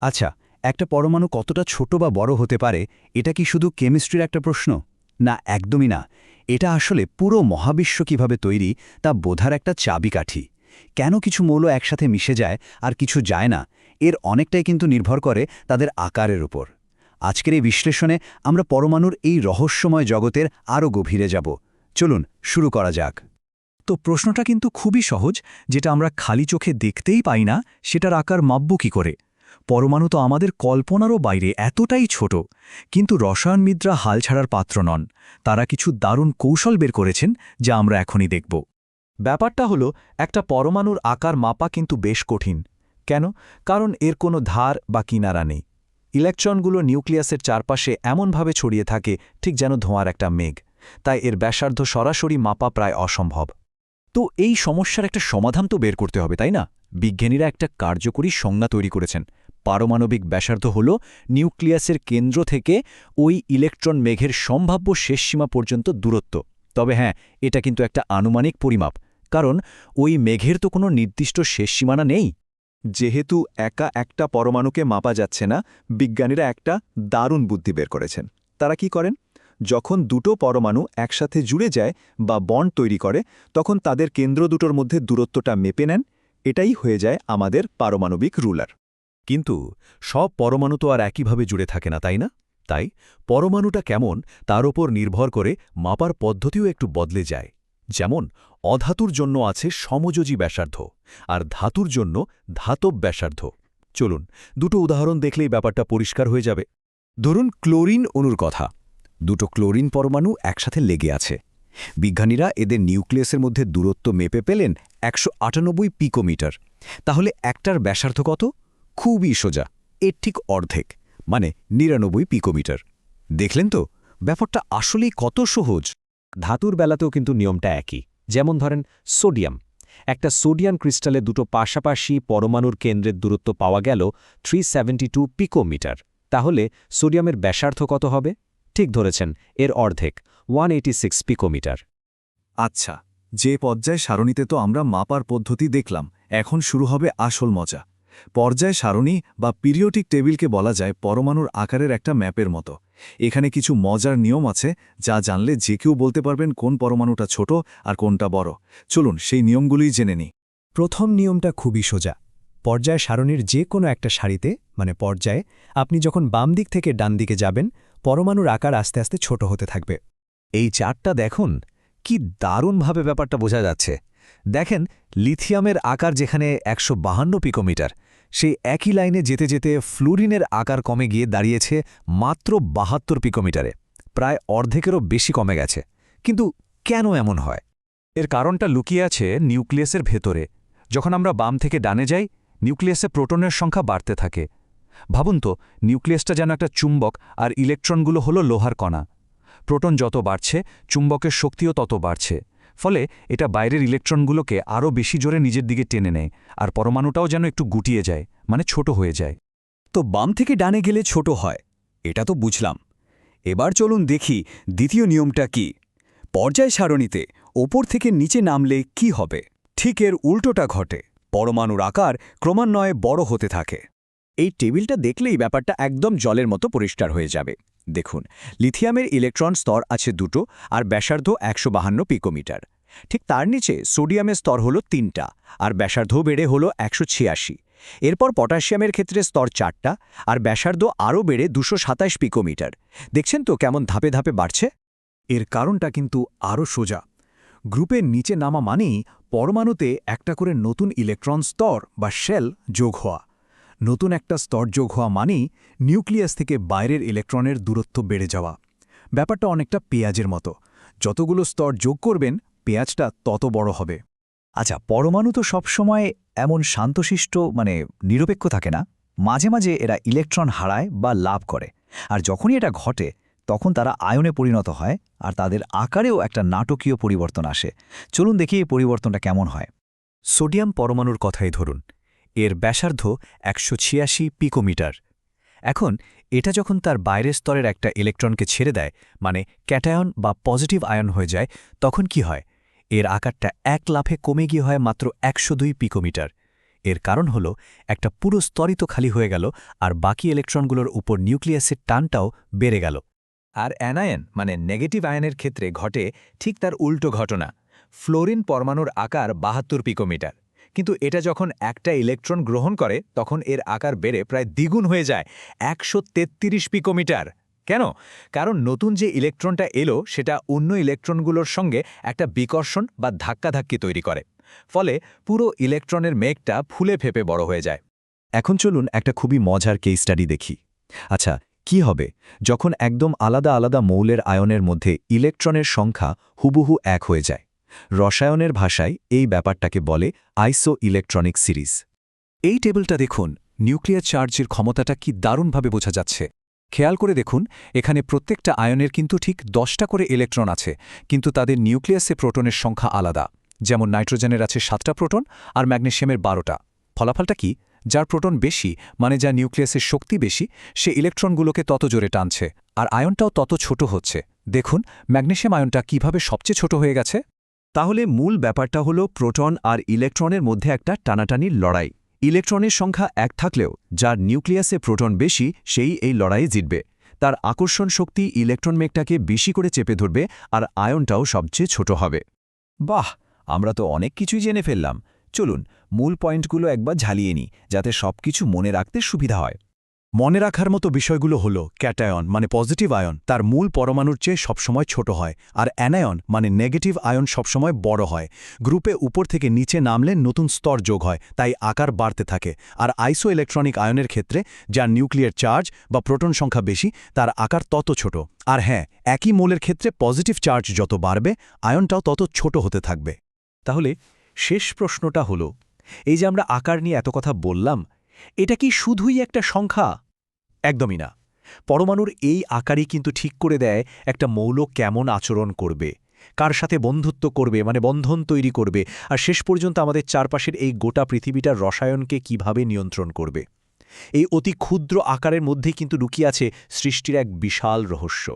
আচ্ছা, একটা পরমাণু কতটা ছোট বা বড় হতে পারে এটা কি শুধু কেমিস্ট্রির একটা প্রশ্ন? না, একদমই না। এটা আসলে পুরো মহাবিশ্ব কিভাবে তৈরি তা বোঝার একটা চাবিকাঠি। কেন কিছু মৌল একসাথে মিশে যায় আর কিছু যায় না, এর অনেকটাই কিন্তু নির্ভর করে তাদের আকারের উপর। আজকের এই বিশ্লেষণে আমরা পরমাণুর এই রহস্যময় জগতের আরও গভীরে যাব। চলুন শুরু করা যাক। তো প্রশ্নটা কিন্তু খুবই সহজ, যেটা আমরা খালি চোখে দেখতেই পাই না, সেটার আকার মাপব কী করে? পরমাণু তো আমাদের কল্পনারও বাইরে, এতটাই ছোট। কিন্তু রসায়নবিদরা হাল ছাড়ার পাত্র নন। তারা কিছু দারুণ কৌশল বের করেছেন, যা আমরা এখনই দেখব। ব্যাপারটা হলো, একটা পরমাণুর আকার মাপা কিন্তু বেশ কঠিন। কেন? কারণ এর কোনো ধার বা কিনারা নেই। ইলেকট্রনগুলো নিউক্লিয়াসের চারপাশে এমনভাবে ছড়িয়ে থাকে, ঠিক যেন ধোঁয়ার একটা মেঘ। তাই এর ব্যাসার্ধ সরাসরি মাপা প্রায় অসম্ভব। তো এই সমস্যার একটা সমাধান তো বের করতে হবে, তাই না? বিজ্ঞানীরা একটা কার্যকরী সংজ্ঞা তৈরি করেছেন। পারমাণবিক ব্যাসার্ধ হল নিউক্লিয়াসের কেন্দ্র থেকে ওই ইলেকট্রন মেঘের সম্ভাব্য শেষ সীমা পর্যন্ত দূরত্ব। তবে হ্যাঁ, এটা কিন্তু একটা আনুমানিক পরিমাপ, কারণ ওই মেঘের তো কোনো নির্দিষ্ট শেষ সীমানা নেই। যেহেতু একা একটা পরমাণুকে মাপা যাচ্ছে না, বিজ্ঞানীরা একটা দারুণ বুদ্ধি বের করেছেন। তারা কি করেন? যখন দুটো পরমাণু একসাথে জুড়ে যায় বা বন্ড তৈরি করে, তখন তাদের কেন্দ্র দুটোর মধ্যে দূরত্বটা মেপে নেন। এটাই হয়ে যায় আমাদের পারমাণবিক রুলার। কিন্তু সব পরমাণু তো আর একইভাবে জুড়ে থাকে না, তাই না? তাই পরমাণুটা কেমন তার ওপর নির্ভর করে মাপার পদ্ধতিও একটু বদলে যায়। যেমন অধাতুর জন্য আছে সমযোজী ব্যাসার্ধ, আর ধাতুর জন্য ধাতব ব্যাসার্ধ। চলুন দুটো উদাহরণ দেখলেই ব্যাপারটা পরিষ্কার হয়ে যাবে। ধরুন ক্লোরিন অণুর কথা। দুটো ক্লোরিন পরমাণু একসাথে লেগে আছে। বিজ্ঞানীরা এদের নিউক্লিয়াসের মধ্যে দূরত্ব মেপে পেলেন 198 পিকোমিটার। তাহলে একটার ব্যাসার্ধ কত? খুবই সোজা, এর ঠিক অর্ধেক, মানে 99 পিকোমিটার। দেখলেন তো, ব্যাপারটা আসলেই কত সহজ। ধাতুর বেলাতেও কিন্তু নিয়মটা একই। যেমন ধরেন সোডিয়াম। একটা সোডিয়াম ক্রিস্টালে দুটো পাশাপাশি পরমাণুর কেন্দ্রের দূরত্ব পাওয়া গেল 372 পিকোমিটার। তাহলে সোডিয়ামের ব্যাসার্ধ কত হবে? ঠিক ধরেছেন, এর অর্ধেক, 186 পিকোমিটার। আচ্ছা, যে পর্যায় সারণীতে তো আমরা মাপার পদ্ধতি দেখলাম, এখন শুরু হবে আসল মজা। পর্যায় সারণী বা পিরিয়ডিক টেবিলকে বলা যায় পরমাণুর আকারের একটা ম্যাপের মতো। এখানে কিছু মজার নিয়ম আছে, যা জানলে যে কেউ বলতে পারবেন কোন পরমাণুটা ছোট আর কোনটা বড়। চলুন সেই নিয়মগুলোই জেনে নিই। প্রথম নিয়মটা খুবই সোজা। পর্যায় সারণীর যে কোনো একটা সারিতে, মানে পর্যায়ে, আপনি যখন বাম দিক থেকে ডান দিকে যাবেন, পরমাণুর আকার আস্তে আস্তে ছোট হতে থাকবে। এই চার্টটা দেখুন, কি দারুণভাবে ব্যাপারটা বোঝা যাচ্ছে। দেখেন, লিথিয়ামের আকার যেখানে 152 পিকোমিটার, সেই একই লাইনে যেতে যেতে ফ্লুরিনের আকার কমে গিয়ে দাঁড়িয়েছে মাত্র 72 পিকোমিটারে। প্রায় অর্ধেকেরও বেশি কমে গেছে। কিন্তু কেন এমন হয়? এর কারণটা লুকিয়ে আছে নিউক্লিয়াসের ভেতরে। যখন আমরা বাম থেকে ডানে যাই, নিউক্লিয়াসে প্রোটনের সংখ্যা বাড়তে থাকে। ভাবুন তো, নিউক্লিয়াসটা যেন একটা চুম্বক, আর ইলেকট্রনগুলো হলো লোহার কণা। প্রোটন যত বাড়ছে, চুম্বকের শক্তিও তত বাড়ছে। ফলে এটা বাইরের ইলেকট্রনগুলোকে আরও বেশি জোরে নিজের দিকে টেনে নেয়, আর পরমাণুটাও যেন একটু গুটিয়ে যায়, মানে ছোট হয়ে যায়। তো বাম থেকে ডানে গেলে ছোট হয়, এটা তো বুঝলাম। এবার চলুন দেখি দ্বিতীয় নিয়মটা কি। পর্যায় সারণীতে ওপর থেকে নিচে নামলে কি হবে? ঠিক এর উল্টোটা ঘটে। পরমাণুর আকার ক্রমান্বয়ে বড় হতে থাকে। এই টেবিলটা দেখলেই ব্যাপারটা একদম জলের মতো পরিষ্কার হয়ে যাবে। দেখুন, লিথিয়ামের ইলেকট্রন স্তর আছে দুটো, আর ব্যাসার্ধ 152 পিকোমিটার। ঠিক তার নিচে সোডিয়ামের স্তর হলো 3টা, আর ব্যাসার্ধ বেড়ে হলো 186। এরপর পটাশিয়ামের ক্ষেত্রে স্তর 4টা, আর ব্যাসার্ধ আরও বেড়ে 227 পিকোমিটার। দেখছেন তো কেমন ধাপে ধাপে বাড়ছে? এর কারণটা কিন্তু আরও সোজা। গ্রুপের নিচে নামা মানেই পরমাণুতে একটা করে নতুন ইলেকট্রন স্তর বা শেল যোগ হওয়া। নতুন একটা স্তর যোগ হওয়া মানেই নিউক্লিয়াস থেকে বাইরের ইলেকট্রনের দূরত্ব বেড়ে যাওয়া। ব্যাপারটা অনেকটা পেঁয়াজের মতো। যতগুলো স্তর যোগ করবেন, পেঁয়াজটা তত বড় হবে। আচ্ছা, পরমাণু তো সবসময় এমন শান্তশিষ্ট, মানে নিরপেক্ষ থাকে না। মাঝে মাঝে এরা ইলেকট্রন হারায় বা লাভ করে। আর যখনই এটা ঘটে, তখন তারা আয়নে পরিণত হয়, আর তাদের আকারেও একটা নাটকীয় পরিবর্তন আসে। চলুন দেখি এই পরিবর্তনটা কেমন হয়। সোডিয়াম পরমাণুর কথাই ধরুন। এর ব্যাসার্ধ 186 পিকোমিটার। এখন এটা যখন তার বাইরের স্তরের একটা ইলেকট্রনকে ছেড়ে দেয়, মানে ক্যাটায়ন বা পজিটিভ আয়ন হয়ে যায়, তখন কি হয়? এর আকারটা এক লাফে কমে গিয়ে হয় মাত্র 102 পিকোমিটার। এর কারণ হল একটা পুরো স্তরই তো খালি হয়ে গেল আর বাকি ইলেকট্রনগুলোর উপর নিউক্লিয়াসের টানটাও বেড়ে গেল। আর অ্যানায়ন মানে নেগেটিভ আয়নের ক্ষেত্রে ঘটে ঠিক তার উল্টো ঘটনা। ফ্লোরিন পরমাণুর আকার ৭২ পিকোমিটার, কিন্তু এটা যখন একটা ইলেকট্রন গ্রহণ করে তখন এর আকার বেড়ে প্রায় দ্বিগুণ হয়ে যায় ১৩৩ পিকোমিটার। কেন? কারণ নতুন যে ইলেকট্রনটা এলো সেটা অন্য ইলেকট্রনগুলোর সঙ্গে একটা বিকর্ষণ বা ধাক্কাধাক্কি তৈরি করে, ফলে পুরো ইলেকট্রনের মেঘটা ফুলে ফেপে বড় হয়ে যায়। এখন চলুন একটা খুবই মজার কেস স্টাডি দেখি। আচ্ছা, কি হবে যখন একদম আলাদা আলাদা মৌলের আয়নের মধ্যে ইলেকট্রনের সংখ্যা হুবহু এক হয়ে যায়? রসায়নের ভাষায় এই ব্যাপারটাকে বলে আইসো ইলেকট্রনিক সিরিজ। এই টেবিলটা দেখুন, নিউক্লিয়ার চার্জের ক্ষমতাটা কি দারুণভাবে বোঝা যাচ্ছে। খেয়াল করে দেখুন, এখানে প্রত্যেকটা আয়নের কিন্তু ঠিক 10টা করে ইলেকট্রন আছে, কিন্তু তাদের নিউক্লিয়াসে প্রোটনের সংখ্যা আলাদা। যেমন নাইট্রোজেনের আছে 7টা প্রোটন আর ম্যাগনেসিয়ামের 12টা। ফলাফলটা কি? যার প্রোটন বেশি, মানে যার নিউক্লিয়াসের শক্তি বেশি, সে ইলেকট্রনগুলোকে তত জোরে টানছে আর আয়নটাও তত ছোট হচ্ছে। দেখুন ম্যাগনেসিয়াম আয়নটা কিভাবে সবচেয়ে ছোট হয়ে গেছে। তাহলে মূল ব্যাপারটা হলো প্রোটন আর ইলেকট্রনের মধ্যে একটা টানাটানির লড়াই। ইলেকট্রনের সংখ্যা এক থাকলেও যার নিউক্লিয়াসে প্রোটন বেশি সেই এই লড়াইয়ে জিতবে। তার আকর্ষণ শক্তি ইলেকট্রন মেঘটাকে বেশি করে চেপে ধরবে আর আয়নটাও সবচেয়ে ছোট হবে। বাহ, আমরা তো অনেক কিছুই জেনে ফেললাম। চলুন মূল পয়েন্টগুলো একবার ঝালিয়ে নিই, যাতে সবকিছু মনে রাখতে সুবিধা হয়। মনে রাখার মতো বিষয়গুলো হলো ক্যাটায়ন মানে পজিটিভ আয়ন তার মূল পরমাণুর চেয়ে সবসময় ছোট হয়, আর অ্যানায়ন মানে নেগেটিভ আয়ন সবসময় বড় হয়। গ্রুপে উপর থেকে নিচে নামলে নতুন স্তর যোগ হয়, তাই আকার বাড়তে থাকে। আর আইসো ইলেকট্রনিক আয়নের ক্ষেত্রে যার নিউক্লিয়ার চার্জ বা প্রোটন সংখ্যা বেশি তার আকার তত ছোট। আর হ্যাঁ, একই মোলের ক্ষেত্রে পজিটিভ চার্জ যত বাড়বে আয়নটাও তত ছোট হতে থাকবে। তাহলে শেষ প্রশ্নটা হলো, এই যে আমরা আকার নিয়ে এত কথা বললাম, এটা কি শুধুই একটা সংখ্যা? একদমই না। পরমাণুর এই আকারই কিন্তু ঠিক করে দেয় একটা মৌল কেমন আচরণ করবে, কার সাথে বন্ধুত্ব করবে মানে বন্ধন তৈরি করবে, আর শেষ পর্যন্ত আমাদের চারপাশের এই গোটা পৃথিবীটার রসায়নকে কিভাবে নিয়ন্ত্রণ করবে। এই অতি ক্ষুদ্র আকারের মধ্যেই কিন্তু লুকিয়ে আছে সৃষ্টির এক বিশাল রহস্য।